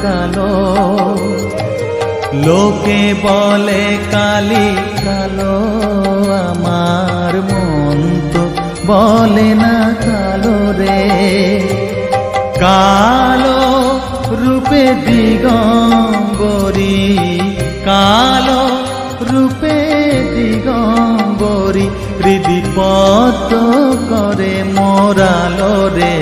কালো। লোকে বলে কালি কালো, আমার মন তো বলে না কালো রে। কালো রূপে দিগম্বরী, কালো রূপে দিগম্বরী, হৃদি পদ্ম করে মোরালো রে।